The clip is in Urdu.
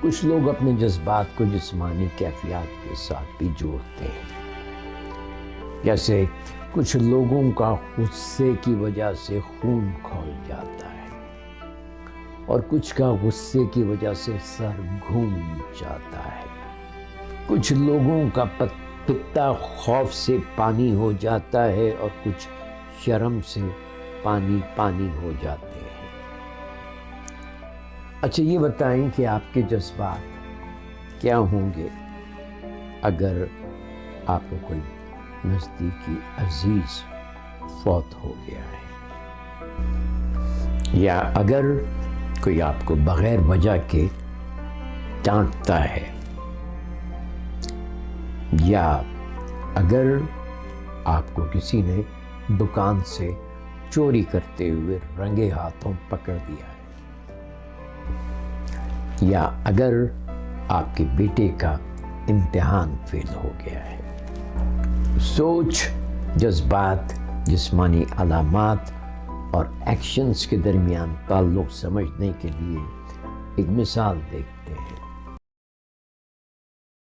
کچھ لوگ اپنے جذبات کو جسمانی کیفیات کے ساتھ بھی جوڑتے ہیں، جیسے کچھ لوگوں کا غصے کی وجہ سے خون کھول جاتا ہے اور کچھ کا غصے کی وجہ سے سر گھوم جاتا ہے، کچھ لوگوں کا پتا خوف سے پانی ہو جاتا ہے اور کچھ شرم سے پانی پانی ہو جاتے ہیں۔ اچھا یہ بتائیں کہ آپ کے جذبات کیا ہوں گے اگر آپ کو کوئی نزدیکی عزیز فوت ہو گیا ہے، یا اگر کوئی آپ کو بغیر وجہ کے ڈانٹتا ہے، یا اگر آپ کو کسی نے دکان سے چوری کرتے ہوئے رنگے ہاتھوں پکڑ دیا ہے، یا اگر آپ کے بیٹے کا امتحان فیل ہو گیا ہے۔ سوچ، جذبات، جسمانی علامات اور ایکشنز کے درمیان تعلق سمجھنے کے لیے ایک مثال دیکھتے ہیں۔